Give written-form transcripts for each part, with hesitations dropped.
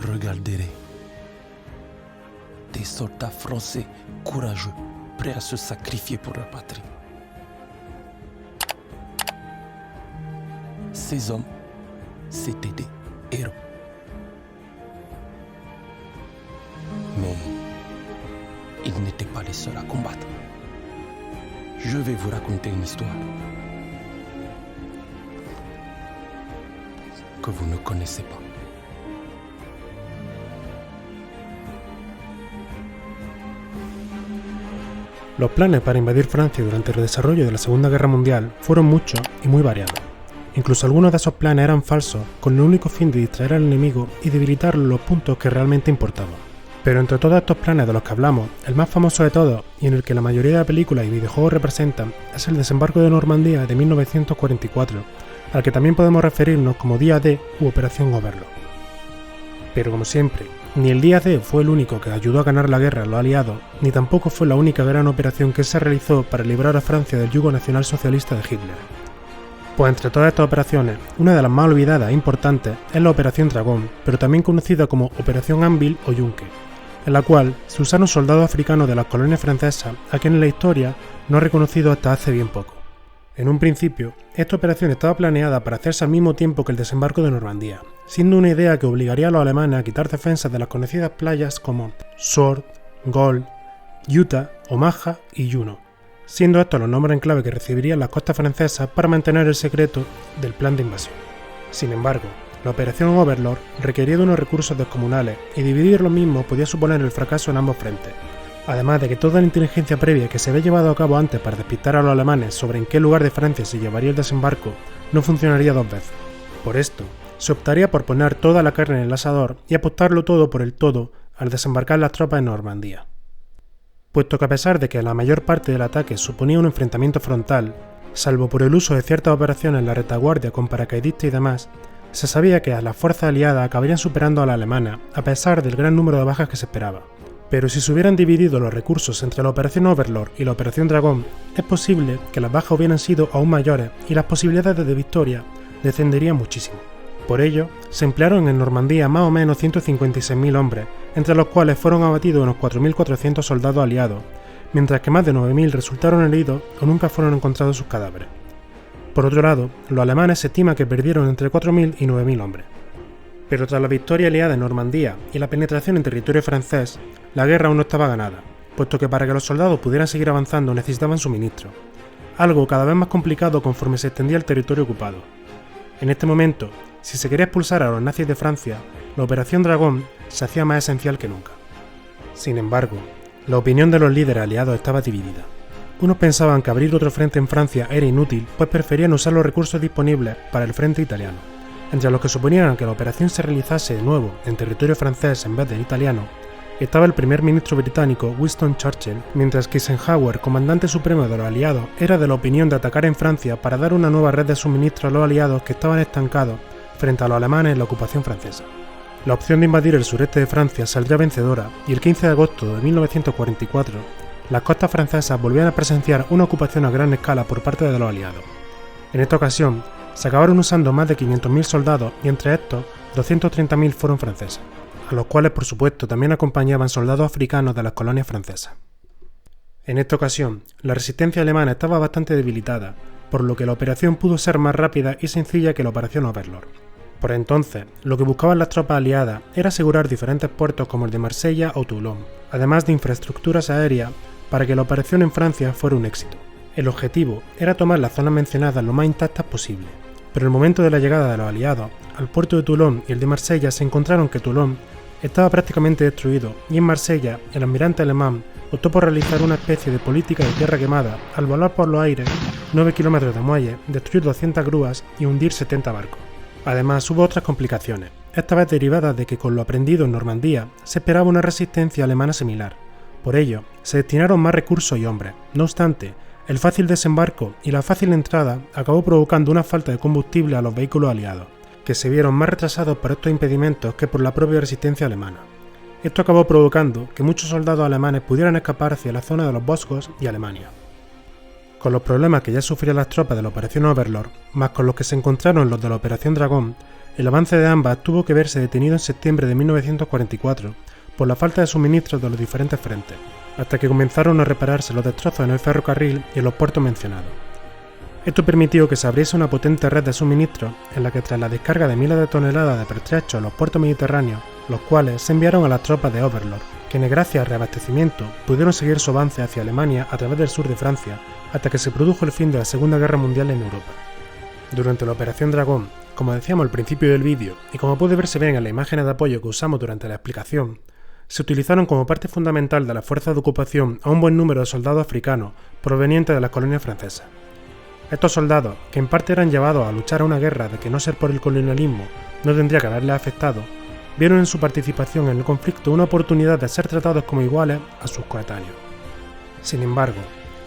regarderai des soldats français courageux, prêts à se sacrifier pour leur patrie. Ces hommes, c'étaient des héros. Mais ils n'étaient pas les seuls à combattre. Je vais vous raconter une histoire que vous ne connaissez pas. Los planes para invadir Francia durante el desarrollo de la Segunda Guerra Mundial fueron muchos y muy variados. Incluso algunos de esos planes eran falsos, con el único fin de distraer al enemigo y debilitar los puntos que realmente importaban. Pero entre todos estos planes de los que hablamos, el más famoso de todos, y en el que la mayoría de películas y videojuegos representan, es el desembarco de Normandía de 1944, al que también podemos referirnos como Día D u Operación Overlord. Pero como siempre, ni el Día D fue el único que ayudó a ganar la guerra a los aliados, ni tampoco fue la única gran operación que se realizó para librar a Francia del yugo nacionalsocialista de Hitler. Pues entre todas estas operaciones, una de las más olvidadas e importantes es la Operación Dragón, pero también conocida como Operación Anvil o Yunque, en la cual se usaron soldados africanos de las colonias francesas a quienes la historia no ha reconocido hasta hace bien poco. En un principio, esta operación estaba planeada para hacerse al mismo tiempo que el desembarco de Normandía, siendo una idea que obligaría a los alemanes a quitar defensas de las conocidas playas como Sword, Gold, Utah, Omaha y Juno, siendo estos los nombres en clave que recibirían las costas francesas para mantener el secreto del plan de invasión. Sin embargo, la operación Overlord requería de unos recursos descomunales y dividir los mismos podía suponer el fracaso en ambos frentes, además de que toda la inteligencia previa que se había llevado a cabo antes para despistar a los alemanes sobre en qué lugar de Francia se llevaría el desembarco no funcionaría dos veces. Por esto, se optaría por poner toda la carne en el asador y apostarlo todo por el todo al desembarcar las tropas en Normandía. Puesto que a pesar de que la mayor parte del ataque suponía un enfrentamiento frontal, salvo por el uso de ciertas operaciones en la retaguardia con paracaidistas y demás, se sabía que las fuerzas aliadas acabarían superando a la alemana a pesar del gran número de bajas que se esperaba. Pero si se hubieran dividido los recursos entre la Operación Overlord y la Operación Dragón, es posible que las bajas hubieran sido aún mayores y las posibilidades de victoria descenderían muchísimo. Por ello, se emplearon en Normandía más o menos 156.000 hombres, entre los cuales fueron abatidos unos 4.400 soldados aliados, mientras que más de 9.000 resultaron heridos o nunca fueron encontrados sus cadáveres. Por otro lado, los alemanes se estima que perdieron entre 4.000 y 9.000 hombres. Pero tras la victoria aliada en Normandía y la penetración en territorio francés, la guerra aún no estaba ganada, puesto que para que los soldados pudieran seguir avanzando necesitaban suministro, algo cada vez más complicado conforme se extendía el territorio ocupado. En este momento, si se quería expulsar a los nazis de Francia, la Operación Dragón se hacía más esencial que nunca. Sin embargo, la opinión de los líderes aliados estaba dividida. Unos pensaban que abrir otro frente en Francia era inútil, pues preferían usar los recursos disponibles para el frente italiano, entre los que suponían que la operación se realizase de nuevo en territorio francés en vez del italiano. Estaba el primer ministro británico Winston Churchill, mientras que Eisenhower, comandante supremo de los aliados, era de la opinión de atacar en Francia para dar una nueva red de suministro a los aliados que estaban estancados frente a los alemanes en la ocupación francesa. La opción de invadir el sureste de Francia saldría vencedora y el 15 de agosto de 1944, las costas francesas volvían a presenciar una ocupación a gran escala por parte de los aliados. En esta ocasión, se acabaron usando más de 500.000 soldados y entre estos, 230.000 fueron franceses, a los cuales por supuesto también acompañaban soldados africanos de las colonias francesas. En esta ocasión, la resistencia alemana estaba bastante debilitada, por lo que la operación pudo ser más rápida y sencilla que la operación Overlord. Por entonces, lo que buscaban las tropas aliadas era asegurar diferentes puertos como el de Marsella o Toulon, además de infraestructuras aéreas para que la operación en Francia fuera un éxito. El objetivo era tomar las zonas mencionadas lo más intactas posible, pero en el momento de la llegada de los aliados al puerto de Toulon y el de Marsella se encontraron que Toulon estaba prácticamente destruido y en Marsella el almirante alemán optó por realizar una especie de política de tierra quemada al volar por los aires 9 kilómetros de muelle, destruir 200 grúas y hundir 70 barcos. Además hubo otras complicaciones, esta vez derivadas de que con lo aprendido en Normandía se esperaba una resistencia alemana similar. Por ello, se destinaron más recursos y hombres. No obstante, el fácil desembarco y la fácil entrada acabó provocando una falta de combustible a los vehículos aliados, que se vieron más retrasados por estos impedimentos que por la propia resistencia alemana. Esto acabó provocando que muchos soldados alemanes pudieran escapar hacia la zona de los Vosgos y Alemania. Con los problemas que ya sufrían las tropas de la Operación Overlord, más con los que se encontraron los de la Operación Dragón, El avance de ambas tuvo que verse detenido en septiembre de 1944 por la falta de suministros de los diferentes frentes, hasta que comenzaron a repararse los destrozos en el ferrocarril y en los puertos mencionados. Esto permitió que se abriese una potente red de suministros en la que, tras la descarga de miles de toneladas de pertrechos en los puertos mediterráneos, los cuales se enviaron a las tropas de Overlord, quienes gracias al reabastecimiento pudieron seguir su avance hacia Alemania a través del sur de Francia hasta que se produjo el fin de la Segunda Guerra Mundial en Europa. Durante la Operación Dragón, como decíamos al principio del vídeo y como puede verse bien en las imágenes de apoyo que usamos durante la explicación, se utilizaron como parte fundamental de las fuerzas de ocupación a un buen número de soldados africanos provenientes de las colonias francesas. Estos soldados, que en parte eran llevados a luchar a una guerra de que no ser por el colonialismo no tendría que haberles afectado, vieron en su participación en el conflicto una oportunidad de ser tratados como iguales a sus coetáneos. Sin embargo,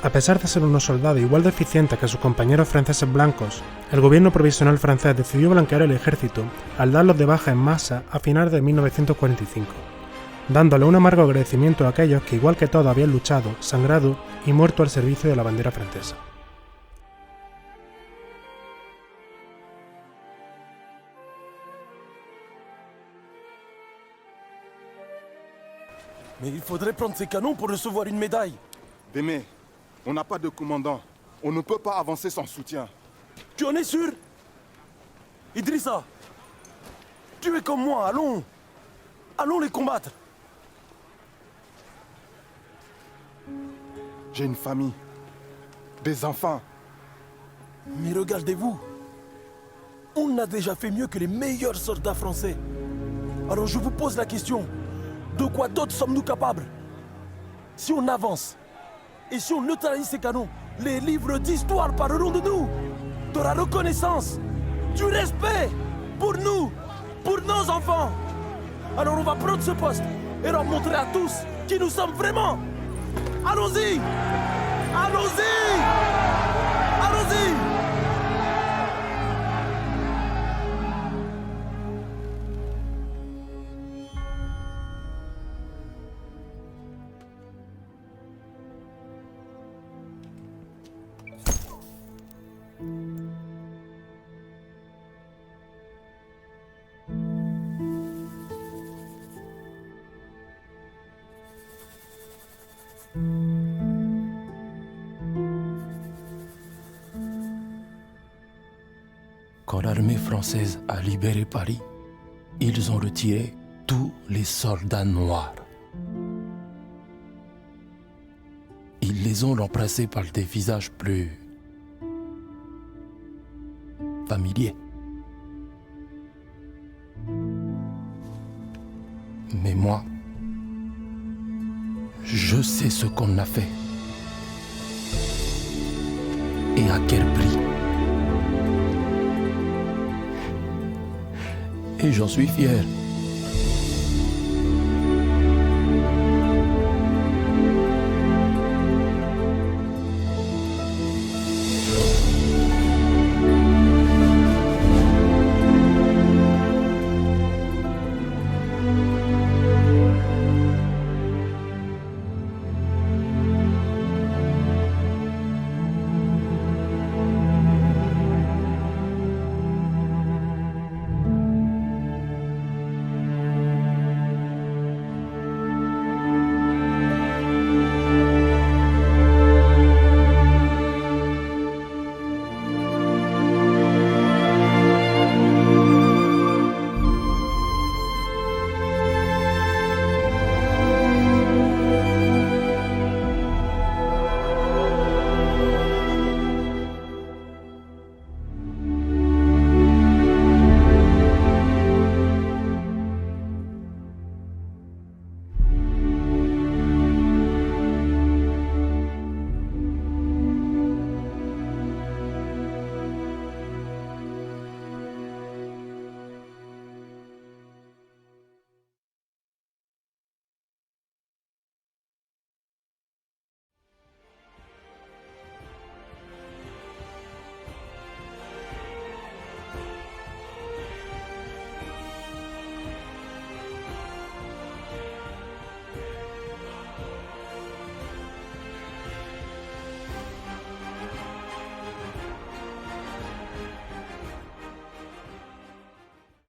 a pesar de ser unos soldados igual de eficientes que sus compañeros franceses blancos, el gobierno provisional francés decidió blanquear el ejército al darlos de baja en masa a finales de 1945, dándole un amargo agradecimiento a aquellos que igual que todos habían luchado, sangrado y muerto al servicio de la bandera francesa. Mais il faudrait prendre ces canons pour recevoir une médaille. Démé, on n'a pas de commandant. On ne peut pas avancer sans soutien. Tu en es sûr? Idrissa, tu es comme moi, allons. Allons les combattre. J'ai une famille. Des enfants. Mais regardez-vous. On a déjà fait mieux que les meilleurs soldats français. Alors je vous pose la question. De quoi d'autre sommes-nous capables? Si on avance, et si on neutralise ces canons, les livres d'histoire parleront de nous, de la reconnaissance, du respect pour nous, pour nos enfants. Alors on va prendre ce poste et leur montrer à tous qui nous sommes vraiment. Allons-y! Allons-y! Allons-y! Quand l'armée française a libéré Paris, ils ont retiré tous les soldats noirs. Ils les ont remplacés par des visages plus familiers. Mais moi, je sais ce qu'on a fait. Et à quel prix. Et j'en suis fier.